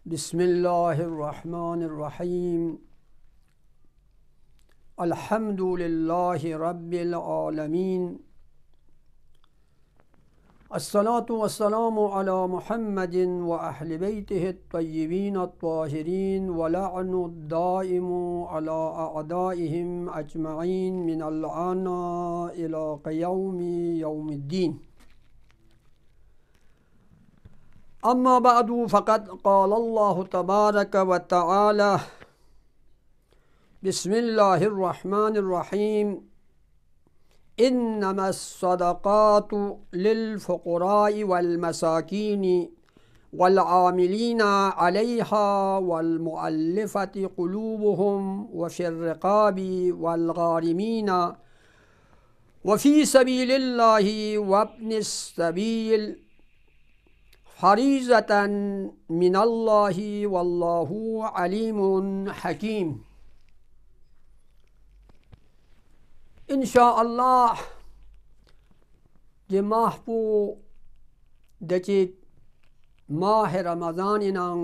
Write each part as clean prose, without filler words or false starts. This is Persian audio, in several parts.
बिस्मिल्लाहिर्रहमानिर्रहीम। अल्हम्दुलिल्लाहि रब्बिल आलमीन। अस्सलातु वस्सलामु अला मुहम्मदिन व अहलि बैतिहि अत्तय्यिबीन अत्ताहिरीन व लअनुद्दाइमु अला अअदाइहिम अजमईन मिनल आना इला क़ियामि यौमिद्दीन। अम्मा बअदु फ़क़द क़ालल्लाहु तबारक व तआला बिस्मिल्लाहिर्रहमानिर्रहीम। इन्नमस्सदक़ातु लिलफ़ुक़राइ वल्मसाकीनि वल्आमिलीना अलैहा वल्मुअल्लिफ़ति क़ुलूबुहुम वफ़िर्रिक़ाबि वल्गारिमीना वफ़ी सबीलिल्लाहि वब्निस्सबील फ़रीज़तन मिनल्लाहि वल्लाहु अलीमुन हकीम। इंशाअल्लाह जे माहपू दचिक माह रमज़ान इनां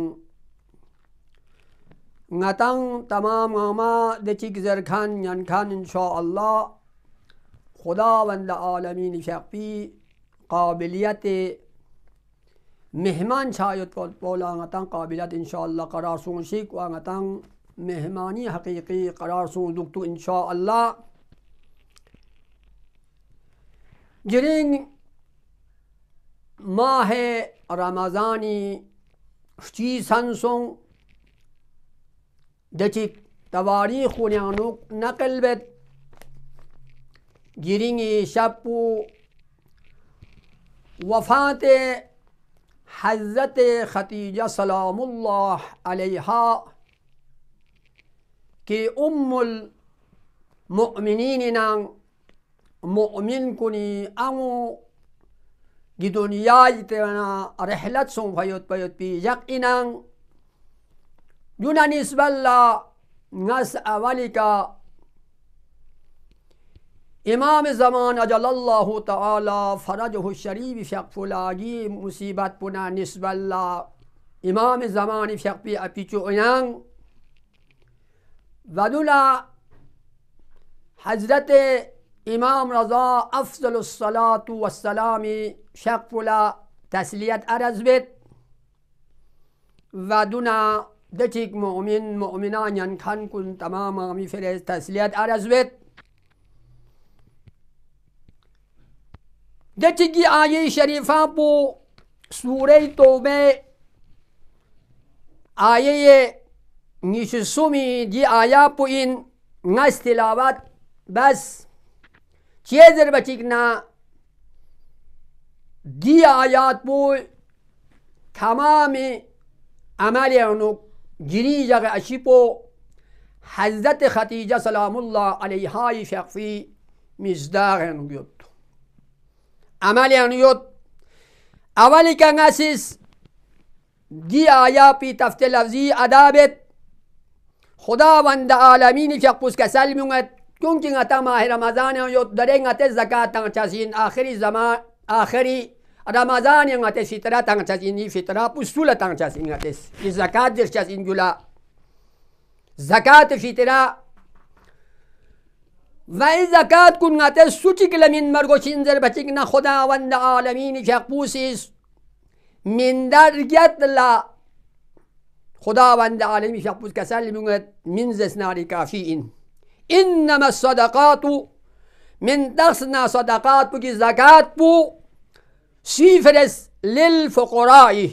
ngataŋ तमाम मा दचिक ज़रखान यनखान इंशाअल्लाह खुदावंद आलमीन शक्ति काबिलियत मेहमान छायत पोला ngataŋ काबिलियत इंशाअल्लाह करार सुंशिक व ngataŋ मेहमानी हकीकी करार सुंदुक्तु इंशाअल्लाह जिरिंग माह रमज़ानी ची संसों दचिक तवारीख न्यानुक नकल बेत जिरिंगी शप्पू वफ़ात हज़रत खदीजा सलामुल्लाह अलैहा के उम्मुल मुअमिनीन नां मुअमिन कुनी अंगु गी दुनिया इतना रहलत सों भयोत भयोत पी यक इनां जुना निस्बल्ला नस अवलिका इमाम ज़मान अजलल्लाहु तआला फ़रजहु शरीफ फ़ुलागी मुसीबत पुना निस्बल्ला इमाम ज़मान फ़ी अपिचु इनां वदुला हज़रत इमाम रज़ा अफ़ज़लुस्सलातु वस्सलामी शक्फुला तस्लियत अरज़बेत वदुना दचिक मुअमिन मुअमिना यनखान कुन तमाम आमी फ़िरेज़ तस्लियत अरज़बेत दचिक आये शरीफ़ा पो सूरे तौबे आये निशुमी दी आया पो इन नस तिलावत बस चेज़र बचिकना दी आयात पो तमाम अमल अनुक गिरी जगह अशिपो हज़रत खदीजा सलामुल्लाह अलैहा शक्फ़ी मिज़दार अनुयोत अमल अनुयोत अवली कंगासिस दी आया पी तफ्ते लफ्ज़ी अदाबत खुदावंद आलमीन शक्पुस का सलमुंगत क्योंकि ngata माह रमज़ान योत दरे ngate ज़कात तंग चासिन आखिरी ज़मान आखिरी रमज़ान ngate फितरा तंग चासिन फितरा पुस्तुला तंग चासिन ngate इस ज़कात जर चासिन जुला ज़कात फितरा वही ज़कात कुन ngate सुची किलमिन मरगोशिन जर बचिक ना खुदावंद आलमीन शक्पुसिस min darjat la खुदावंद आलमी शक्पुस का सलमुंगत min ज़स्नारी काफ़ीन इन्नमा सदक़ातु मिन दसना सदक़ात की ज़कात पु सीफरस लिल फ़ुक़राई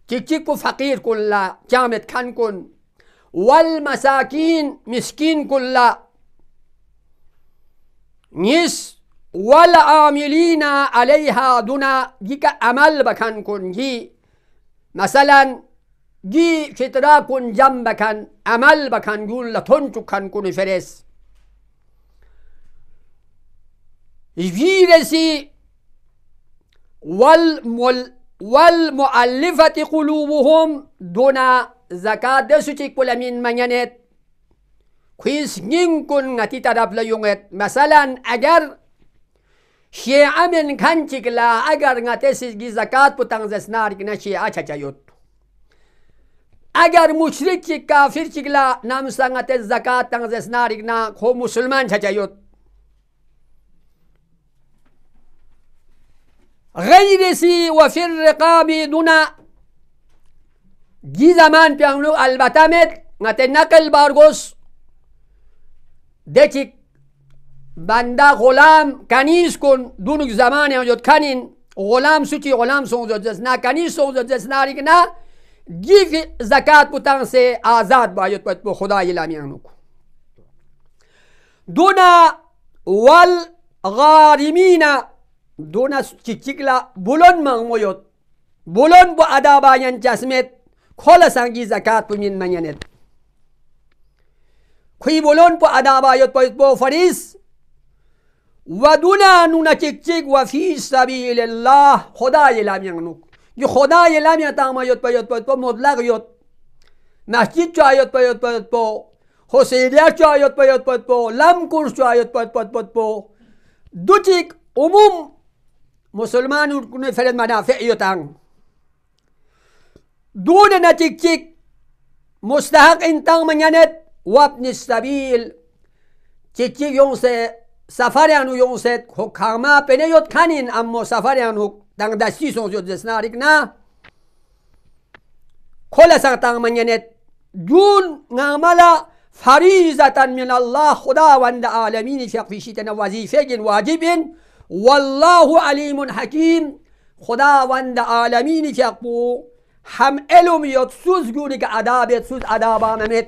चिक पु फ़कीर कुल्ला चामत खान कुन वल मसाकीन मिस्कीन कुल्ला निस वल आमिलीना अलैहा दुना जी का अमल बखान कुन जी मसलन जी फितरा कुन जम बखान अमल बखान गुल लथुन चुखान कुन फेरेस वीरसी वल मुअल्लिफ़ति क़ुलूबुहुम दुना ज़कात दसुचिक पुलमिन मंगनेत खुइस निंग कुन ngati तरफ लयुंगेत मसलन अगर Syia min kancik la agar ngatesis gi zakat putang zasnar kina syia cacayut. اگر مشرک چی کافر چی گلا نامسانگت زکات تنگ زسناریک نا خو مسلمان چچایوت غیر سی و فی الرقاب دونا گی زمان پیانو البته مت نت نقل بارگوس دچی بنده غلام کنیز کن دونک زمان یاد کنین غلام سوچی غلام سونزد جس نا کنیز سونزد جس ناریک نا گی زکات بودن سے آزاد باید با خدای لامیانو دونا والغارمین دونا چیکلا بلون مغمویت بلون با اداباین جسمت کل سنگی زکات بمین منینت کوی بلون با ادابایت باید با فریس و دونا نونا چیک و فی سبیل الله خدای لامیانو یه خدای لامیان تامایت باید با مطلق یاد مسجد چایت باید با حسینیت چایت باید با لم کورس چایت باید با دو چیک عموم مسلمان کنه فرد منافع یتان دون نتیک چیک مستحق انتان منیانت و ابن السبیل چیک یون سے سفر انو یون سے حکاما پنه یاد کنین اما سفر انو دنگ دستی سونز یاد دسناریک نه کل سنتان منیانت جون نعملا فریضتا من الله خداوند عالمین شقفیشیتن وظیفه واجب والله علیم حکیم خداوند عالمین شقبو هم علم یاد سوز گونی که عذابت سوز عذابانمت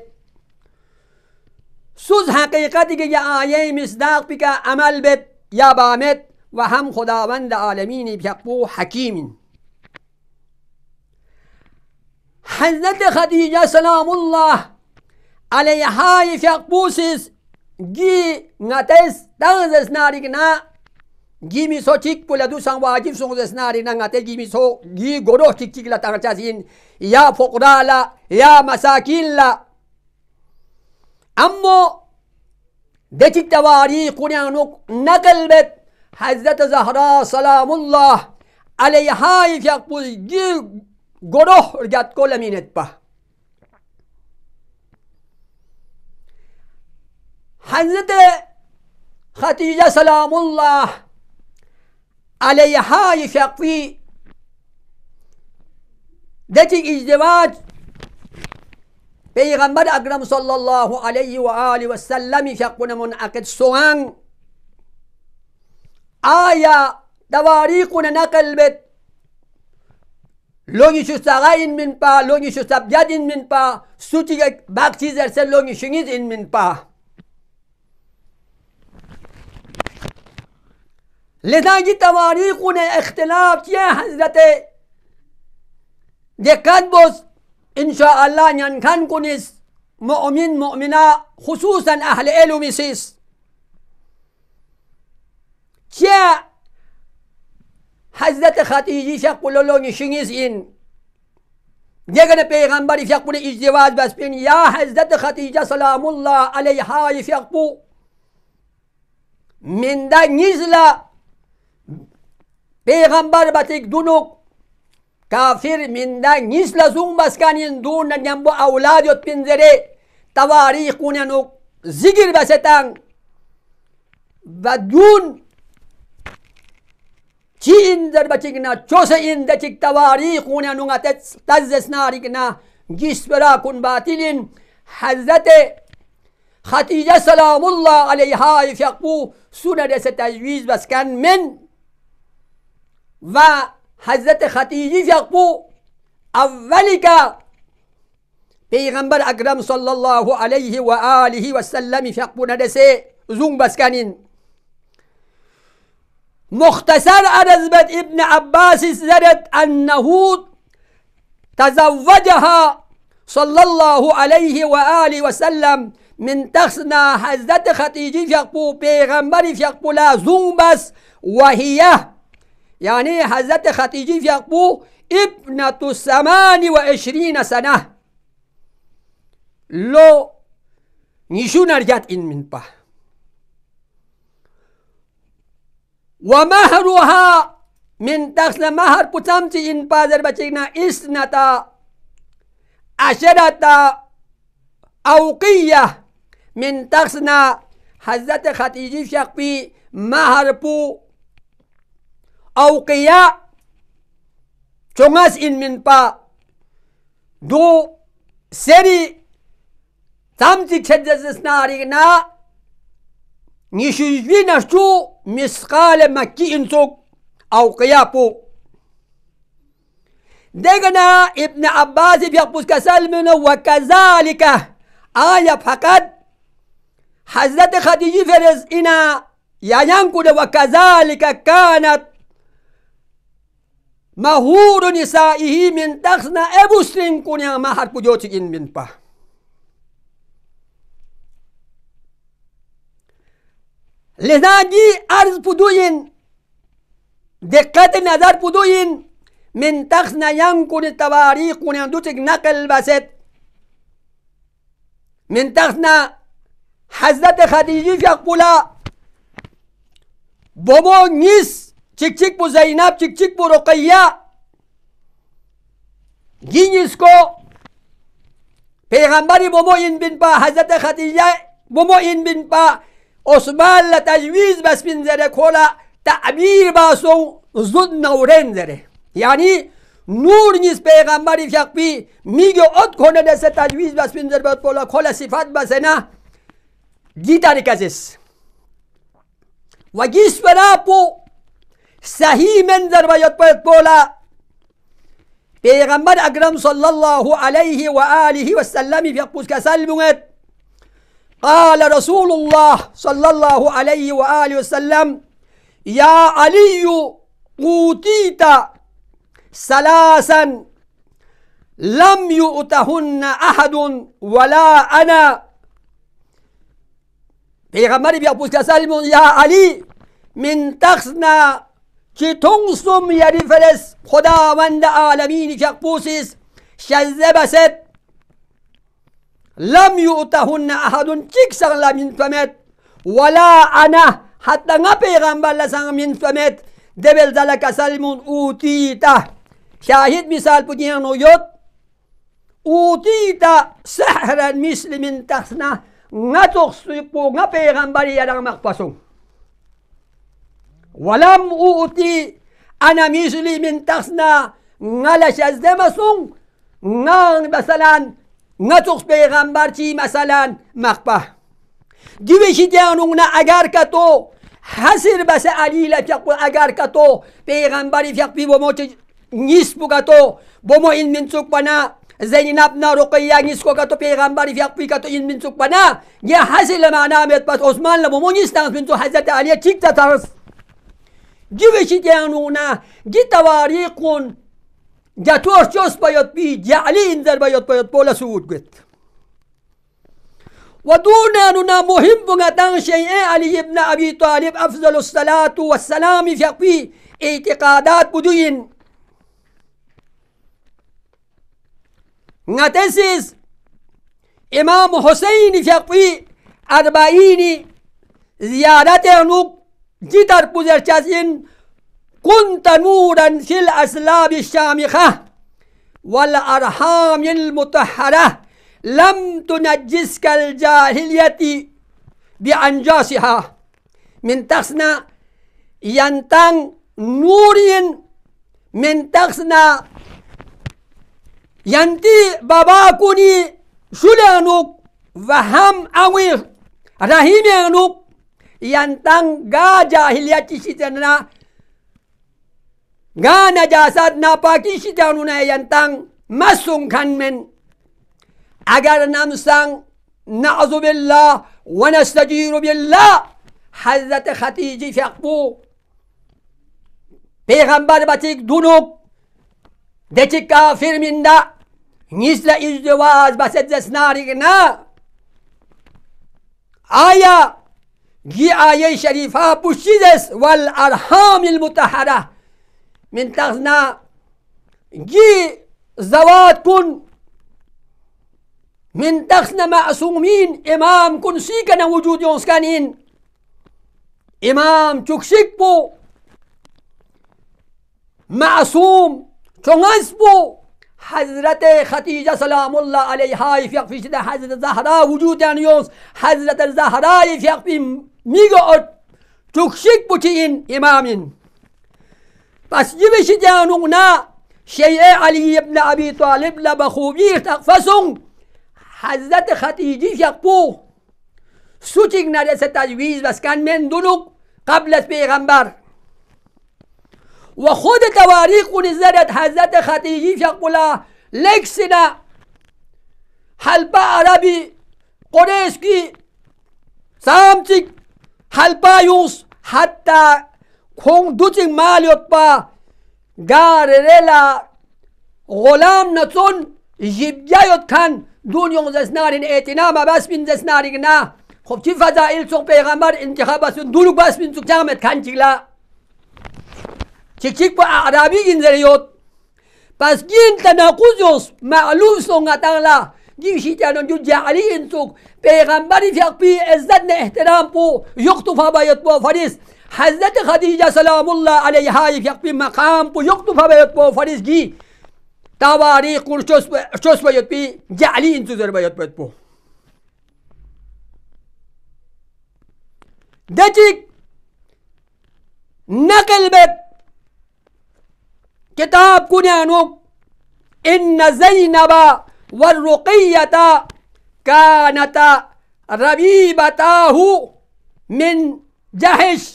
سوز حقیقتی که یه آیه مصداق بی که عمل بد یا بامت و هم خداوند عالمین شقبو حکیم حضرت خدیجه سلام الله علیها فقبوسیس گی نتس دنزس ناریک نا گی میسو چیک پولا دوسان واجب سونزس ناریک نا نتس گی میسو گی گروه چیک لطنچاسین یا فقراء لا یا مساکین لا اما ده چیک تواریخ کنیانو نقل بد حضرت زهرا سلام الله علیها فقبوس گی گروه رجت کل مینت با حضرت خدیجه سلام الله علیها شقفی دچی ازدواج پیغمبر اکرم صلی الله علیه و آله و سلم شقون منعقد سوان آیا تواریخون نقل بد لونی شو سغاین من پا لونی شو سبجدین من پا سوچی که باق چیز ارسل لونی شنگیز این من پا لذا کی تواریخون اختلاف چیه حضرت دقت بس انشاءاللہ نینکن کنیس مؤمن مؤمنہ خصوصا اهل علم سیس چیه حضرت خدیجه شقل لونی شنیز این دیگر پیغمبری فقبول ازدواج بس بین یا حضرت خدیجه سلام الله علیها فقبو من دا نزلا پیغمبر باتیک دونو کافر من دا نزلا زون بس کنین دون نمبو اولاد یاد پنزره تواریخ کنینو زگر بستن و دون چی این در بچگنا چوس این دچک تواریخ اون نونات تزس ناریکنا گیس برا کن باطلین حضرت خدیجه سلام الله علیها فقبو سونه دست تجویز بس کن من و حضرت خدیجه فقبو اولی که پیغمبر اکرم صلی الله علیه و آله و سلم فقبو ندسه زون بس کنین مختصر عرض بد ابن عباس زرد أنه تزوجها صلى الله عليه وآله وسلم من تخسنا حضرت خدیجه فقبو پیغمبر فقبو لازم بس وهي يعني حضرت خدیجه فقبو ابنة 28 سنة لو نشون رجعت إن من به ومهرها من تخسن مهر پتمچی این پادر بچگنا اسنتا 10 أوقية من تخسنا حضرت خدیجه شقفی مهر پو أوقية چونگس این من پا دو سری تمتی چجز نارينا نشوجوی نشو مسقال مكي انسوك أوقية پو دگنا ابن عباس بيقبس كسلمن وكذلك آية فقط حضرت خديجة فرز إنا ينقل وكذلك كانت مهور نسائه من تخسنا أبسرين كنيا مهر بجوتك إن من با لذا جي عرض بدوين دقت نظر بدوين من تخسنا ينقل التواريخ كنيا دوتك نقل بسد من تخسنا حضرت خدیجه فقبولا بابا نیست چک چک بو زینب چک چک بو رقیه گینیس کو پیغمبری بابا این بین با حضرت خدیجه بابا این بین با عثمان لتجویز بس بین زره کولا تعبیر باسون زود نورن زره یعنی نور نیست پیغمبری فقبی میگه ات کنه دست تجویز بس بین زره باید کولا صفت بسه نه دي تاريكازيس وجيس بلابو صحيح منظر ويطبط بولا پیغمبر اکرم صلى الله عليه وآله وسلم في أقبوس كسلمت قال رسول الله صلى الله عليه وآله وسلم يا علي أوتيت ثلاثا لم يؤتهن أحد ولا أنا پیغمبری بیا پوست کسالمون یا علی من تخسنا که تونسم یری فرس خداوند عالمینی که پوسیس شزه بسد لم یؤتهن احد چیک سن لمن فمت ولا انا حتی نه پیغمبر لسن من فمت دبل زل کسالمون اوتیتا شاهد مثال بگیانو یود اوتیتا سحرا مثل من تخسنا nga tuksupo nga peygambari yarang makpasong walam uuti ana misli min taksna nga lasyazdemasong nga masalan nga tuks peygambar chi masalan makpa diwishidyanong na agar ka to hasir basa alila fiakpo agar ka to peygambari fiakpi bomo nispo ka to bomo inminsuk pa na زینب نا رقیه نیست که تو پیغمبری فیقی که تو این من سوک بنا یه حاصل معنامت بس عثمان لبومو نیستن من تو حضرت علیه چیک تترس جوشی دیانونا جی تواریقون جاتور چوس باید بی جعلی انذر باید بولا سعود گت و دونانونا مهم بغتان شیئه علی ابن ابی طالب افضل الصلاة والسلام فیقی اعتقادات بدوین نتسيس إمام حسين فقوي 40 زيارة نوك جدر بزرچازين كنت نورا في الأسلاب الشامخة والأرحام المطهرة لم تنجسك الجاهلية بأنجاسها من تخسنا ينتن نور من تخسنا ينتي بابا كوني شلانوك وهم أوي رحيمينوك ينتن غا جاهلية شتنا غا نجاسات ناپاكي شتانونا ينتن مسون كان من اگر نمسان نعوذ بالله ونستجير بالله حضرت خدیجه فقبو پیغمبر باتیک دونوك دچی کافر مندا نیسل ازدواج بسد زسناری نا آیا گی آیه شریفه پوشیدس والارحام المطهره من تغزنا گی زواج کن من تغزنا معصومین امام کن سیکن وجود یونسکنین امام چکشک بو معصوم چون اسبو حضرت خدیجه سلام الله علیها فیقفی شده حضرت زهرا وجود انیوز حضرت زهرا فیقفی میگه تکشک بوچی این امامین پس جبش جانون نه شیعه علی ابن ابی طالب لبخوبی تقفصون حضرت خدیجه فیقبو سوچک نرسه تجویز بس کن من دونو قبل از پیغمبر و خود تواریخ نزدت حضرت خدیجه فیقبولا لکسنا حلبا عربی قریسکی سامچک حلبا یوس حتی کون دوچک مالیوت با گار رلا غلام نتون جیبجایت کن دنیا زسنارین اعتنام بس بین زسنارین نه خب چی فضائل سوق پیغمبر انتخاب بس بین دولوک بس بین سوق جامت کن چیلا چیک با عربی گنزریوت پس گین تناقض معلوم سونگا تانلا گیشی تانون جو جعلی انسوق پیغمبری فیقبی عزت نه احترام پو یقتفا باید پو فریس حضرت خدیجه سلام الله علیها فیقبی مقام پو یقتفا باید پو فریس گی تواریخ کن چوس باید پی جعلی انسو زر باید پو دچک نقل بد كتاب كنانو إن زينب والرقية كانتا ربيبتاه من جهش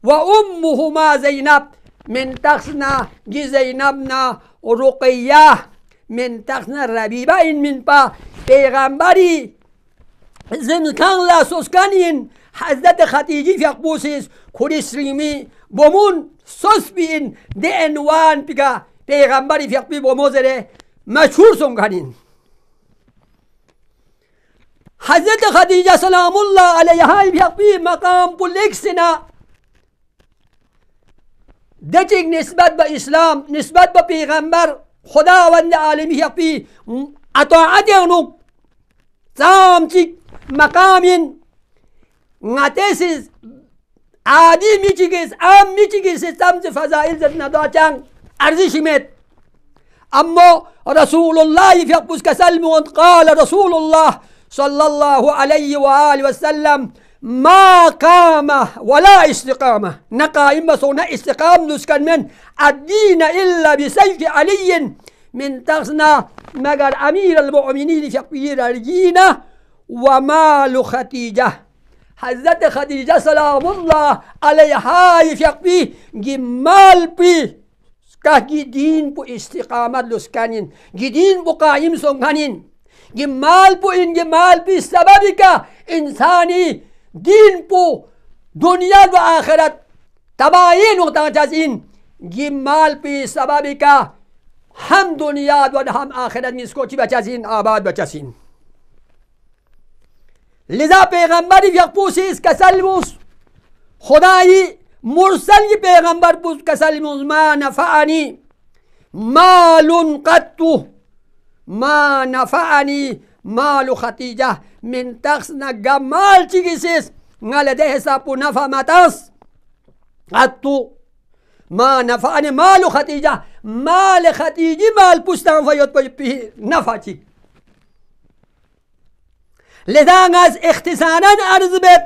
وأمهما زينب من تخسنا زينبنا رقية من تخسنا ربيبة إن من با پیغمبری زمکان لا سوسکانین حضرت خدیجه فیقبوسیس کریسریمی بومون سوس بین ده عنوان بگا پیغمبری فیقبی بوموزره مشهور سونگانین حضرت خدیجه سلام الله علیها فیقبی مقام بلکسنا دچک نسبت به اسلام نسبت به پیغمبر خداوند عالمی فیقبی اطاعت اونو سامچی مقامین نتیسیز عادی میچیگیز ام میچیگیز سمت فضائل زد نداچن ارزشی مید اما رسول الله فیقبوس کسلمون قال رسول الله صلى الله عليه وآله وسلم ما قام ولا استقامة نقائم صونا استقام نسكن من الدين إلا بسيف علي من تغنى مگر أمير المؤمنين فقير الجينة ومال خديجة حضرت خديجة سلام الله عليها فقبي جمال بي كي دين بو استقامة لسكنين دين بو قائم سنغنين جمال بو إن جمال بي سببك إنساني دين بو دنيا و آخرت تباين وتنجزين جمال بي سببك هم دنیا و هم آخرت میسکوچی بچسین آباد بچسین لذا پیغمبری فیقبوسیس کسلموس خدایی مرسلی پیغمبر بوس کسلموس ما نفعنی مال قطو ما نفعنی مال خدیجه من تخصنا گمال چیگیسیس نالده حسابو نفع متاس قطو ما نفعني مال خديجة مال خديجة مال بستان فيوت بيه نفعتي لذا ناس اختصارا عرض بيت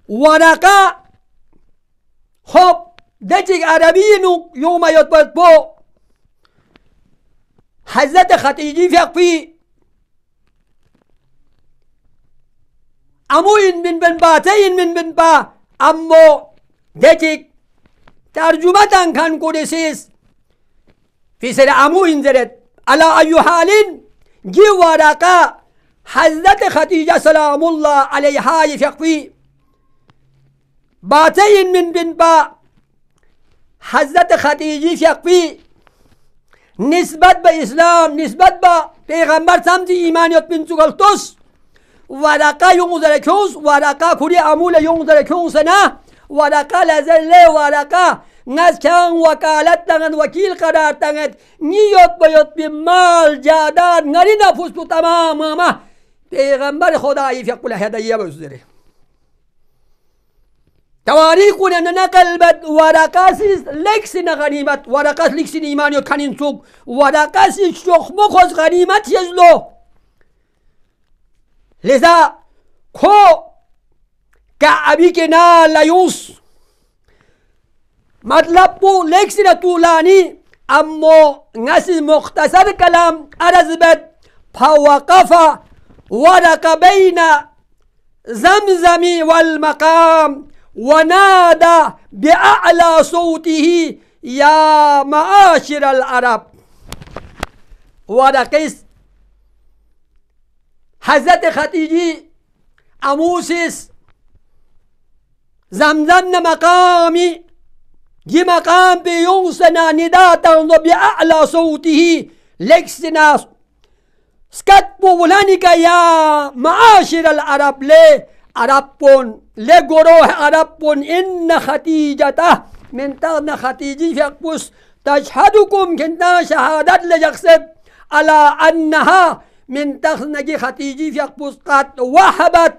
ورقا خب دجيك عربي يوم يطبط بو حضرت خديجة فيقفي اموين من بن باتين من بن با امو دجيك ترجمة كان كوريسيس في سر أمو إنزرت على أي حال جي ورقة حضرت خديجة سلام الله عليها يفقفي باتين من بن با حضرت خديجة يفقفي نسبت بإسلام نسبت بپیغمبر سمت إيمانيت بن سوغلتوس ورقة يونزر كونس ورقة كوري أمول يونزر كونسنا ورقه لزله ورقه ناس كان وكالت تنت وكيل قرار تنت نيوت بيوت بمال جادات نري نفوس تو تماما پیغمبر خدایی فیقبل هدیه بزره تواريخنا أننا قلبت ورقاسيس لكسنا غنيمت ورقاس لكسنا إيمان يتخنين سوق ورقاسيس شخ مخص غنيمت يزلو لذا كو كعبي كنا ليوس مطلب بو لكسنا طولاني أمو نسي مختصر كلام أرزبت فوقف ورق بين زمزم والمقام ونادى بأعلى صوته يا معاشر العرب ورقيس حضرت خدیجه اموسیس زمزم مقامی جي مقام بيونسنا نداتا بأعلى صوته لكسنا سكت بولانك يا معاشر العرب لي عربون لجروه عربون إن خديجته من تغن خديجة فيقبس تشهدكم كنتا شهادة لجخسب على أنها من تغنج خديجة فيقبس قد وهبت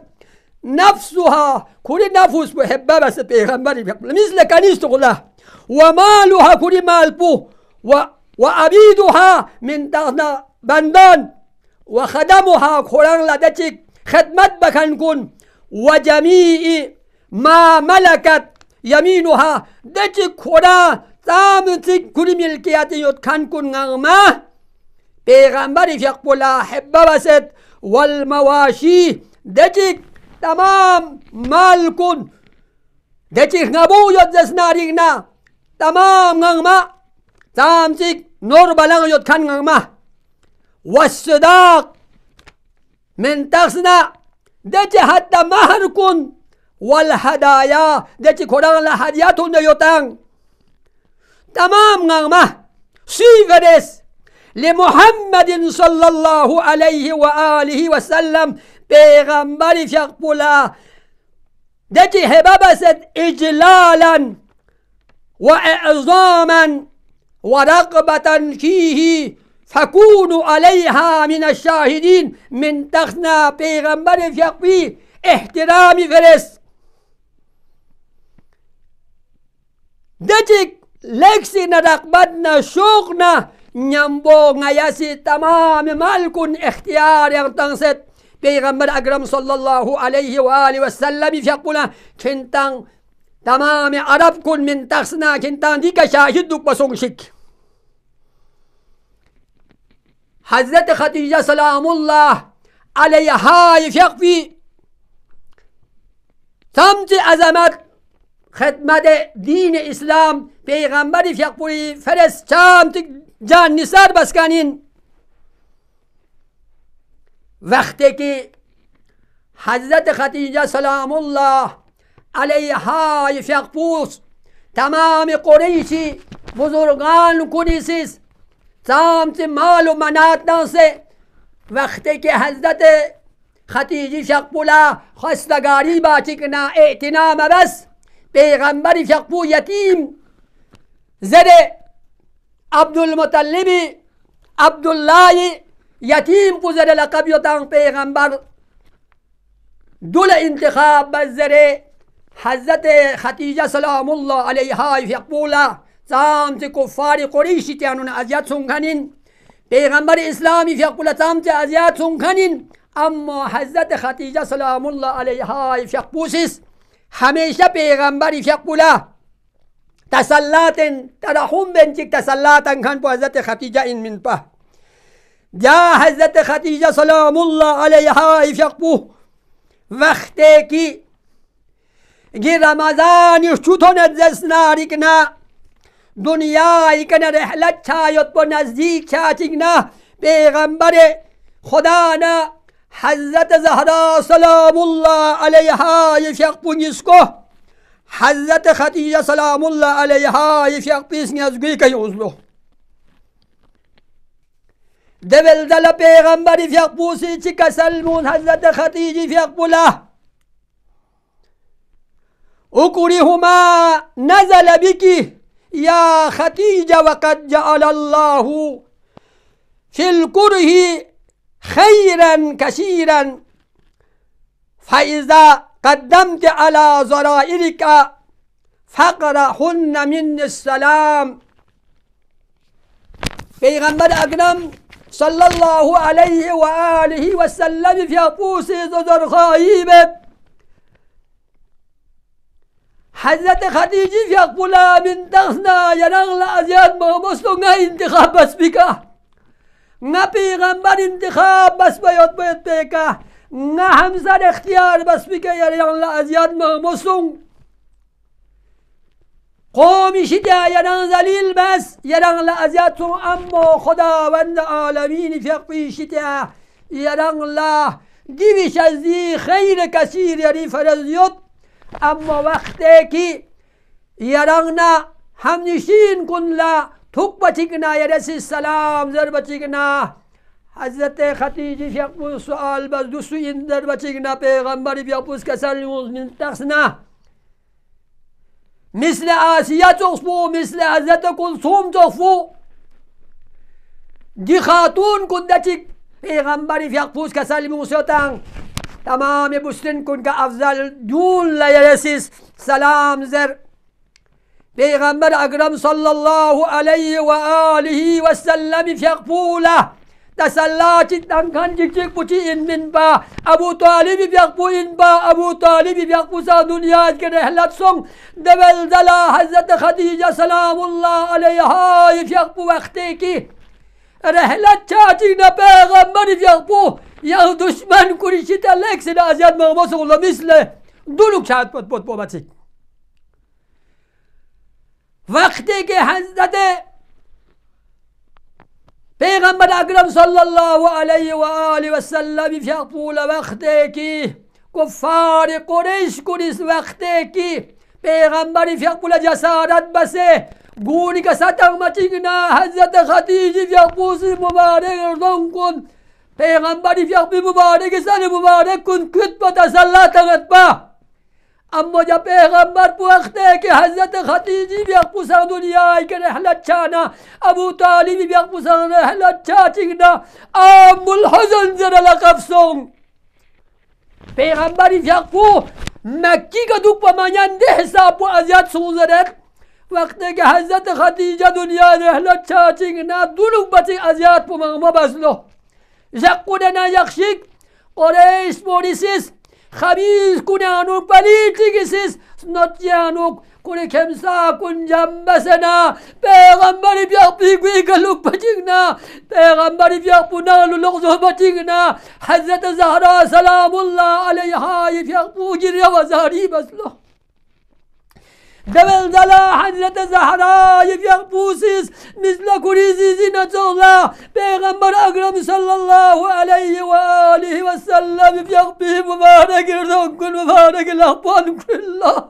نفسها كل نفس بحبة بس بيغمبر مثل كنيسة الله ومالها كل مال بو وأبيدها من تغنى بندان وخدمها قرآن لدتك خدمت بكن كن وجميع ما ملكت يمينها دتك قرآن تامتك كل ملكيات يتكن كن غما بيغمبر فيقبلا حبة بسد والمواشي دتك تمام مالكن دتك نبو يدزنارينا تمام غما تامتك نور بلغ يتكن غما والصداق من تغسنا دتي حتى مهركن والهدايا دتي قرآن لهدياتون يوتان تمام غما سيفرس لمحمد صلى الله عليه وآله وسلم بيغمبر فيقبلا دتي هبابست إجلالا وإعظاما ورغبة فيه فكونوا عليها من الشاهدين من تخنا بيغمبر فيقبي احترام فرس دتك لكسنا رقبتنا شوقنا نيامبو غياسي تمام مالكن اختيار يغتنست بيغمبر أكرم صلى الله عليه وآله وسلم فيقبلا كنتان تمام عربكن من تخنا كنتان ديك شاهدك بسونشك حضرت خدیجه سلام الله علیها فیقفی سمت عظمت خدمت دین اسلام پیغمبر فیقفی فرست سمت جان نثار بسکنین وقتی که حضرت خدیجه سلام الله علیها فیقفوس تمام قریشی بزرگان کنیسیس سامت مال و منات سے وقتی که حضرت خدیجه فیقبولا خواستگاری باچکنا اعتنام بس پیغمبر فیقبو یتیم زر عبدالمطلب عبدالله یتیم کو زر لقب یتان پیغمبر دول انتخاب بس زر حضرت خدیجه سلام الله علیها فیقبولا سامت كفار قريش تيانون أزياد سنخنين پیغمبر إسلامي في أقول سامت أزياد سنخنين أما حضرت خديجة سلام الله عليها في أقبوسيس هميشه پیغمبر في أقولا تسلات ترحم بنتك تسلاتا كان بو حضرت خديجة إن من به جاء حضرت خديجة سلام الله عليها في أقبو وقتی که رمضان شتون دستنارکنا دنیای کن رحلت چایت با نزدیک چاچگنا پیغمبر خدا نا حضرت زهرا سلام الله علیها یفیق پونیسکو حضرت خدیجه سلام الله علیها یفیق پیس نیازگوی که یوزلو دول دل پیغمبر یفیق پوسی چی کسلمون حضرت خدیجه یفیق پولا اکره ما نزل بکی يا خديجة وقد جعل الله في الكره خيرا كثيرا فإذا قدمت على زرائرك فقرهن من السلام. Peygamber Ekrem sallallahu aleyhi ve alihi ve sellem fiyapûsi zozor khâibet Hazreti Hatice fiyakbula min takhna yanangla aziyat mahmuslu nga intikhab basbika nga Peygamber intikhab basbayot bayot peka nga hamzar ikhtiyar basbika yanangla aziyat mahmuslu قومی شده یران ذلیل بس یران لعزیت اما خداوند عالمین فقی شده یران لا دیویش از دی خیر کثیر یری فرزیت اما وقتی که یران نا همنشین کن لا توک بچکنا یرسی سلام زر بچکنا حضرت خدیجه فقی سوال بس دوستو این در بچکنا پیغمبری بیابوس کسر من تخصنا مثل آسیه تخفو مثل حضرت کلثوم تخفو دی خاتون کنده چی پیغمبری فیقفوز که سلمی موسیوتان تمام بسلن کن که افضل دون لیرسیس سلام زر پیغمبر اکرم صلی الله علیه و آله و سلم فیقفوله تسلاچی تنکان چک پوچی این من با ابو طالبی بیاقبو این با ابو طالبی بیاقبو سا دنیا که رحلت سنگ دبل دلا حضرت خدیجه سلام الله علیها بیاقبو وقتی کی رحلت چاچی نا پیغمبری بیاقبو یا دشمن کریشی تلک سنا ازیاد مغموس اللہ مثل دولوک شاید پت پت بچی وقتی که حضرت پیغمبر اکرم صلی الله علیه و آله و سلم فیقبول وقتی که کفار قریش کنیس وقتی که پیغمبر فیقبول جسارت بسه گونی که ستنگ مچیگنا حضرت خدیجه فیقبوس مبارک اردن کن پیغمبر فیقبول مبارک سن مبارک کن کت با تسلطنت با اما جب پیغمبر پو وقتی که حضرت خدیجه بیاقبو سن دنیای که رحلت چانا ابو طالبی بیاقبو سن رحلت چا چگنا ام الحزن زر لقب سن پیغمبری بیاقبو مکی که دوک پا ماننده حساب پو ازیاد سوزرد وقتی که حضرت خدیجه دنیای رحلت چا چگنا دولوک بچه ازیاد پو مغما بسلو یقودنا یخشک قریش موریسیس خبیز کنانوک پلیتی کسیس نتیانوک کنی کمسا کن جنبسنا پیغمبری بیاق بیگوی گلوک بچگنا پیغمبری بیاق بنالو لغزو بچگنا حضرت زهرا سلام الله علیها بیاق بوگیر و زهری بسلو دبل دلا حضرت زهرا بیاق بوسیس مثل کریزی زینت الله پیغمبر اکرم صلی الله علیه و آله و سلم بیاق بی مبارک اردن کن مبارک لحبان کن الله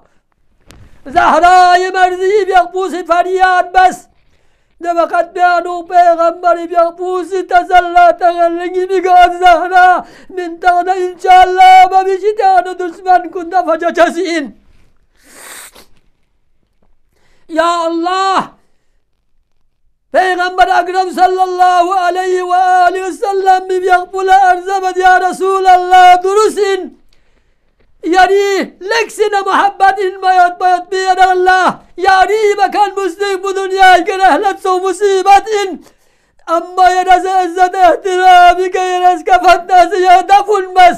زهرای مرزی بیاق بوسی فریاد بس ده وقت بیانو پیغمبر بیاق بوسی تسلا تغلنگی بگاد زهرا من تغنا انشاءالله بمیشی تغنا دشمن کن دفجا چسین یا الله پیغمبر اکرم صلی الله علیه و آله و سلم بیاقبل ارزمد یا رسول الله درسین یعنی لکسین محبت این باید بیر الله یعنی بکن مسلم bu dünyayı که رحلت سو مصیبت این اما یه رز عزت احترامی که یه رز کفت نازه یا دفن بس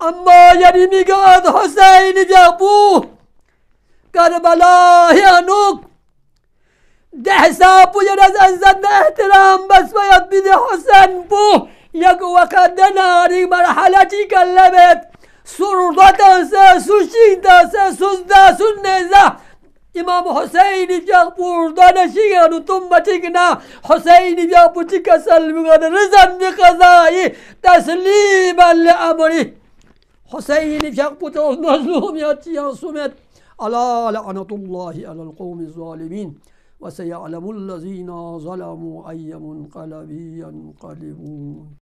اما یعنی میگاد حسین بیاقبو کربلا یانوک ده حساب بو یرز عزت احترام بس باید بیده حسن بو یک وقت دناری مرحله چی کلمت سردت سه سوشین سه سوزده سنزه امام حسینی بیاق بردانشی گانو تم بچی کنا حسینی بیاق بچی کسل بگان رزن بقضایی تسلیما لعمری حسینی بیاق بطول مظلومیت چیان سومت ألا لعنة الله على القوم الظالمين وسيعلم الذين ظلموا أي منقلب ينقلبون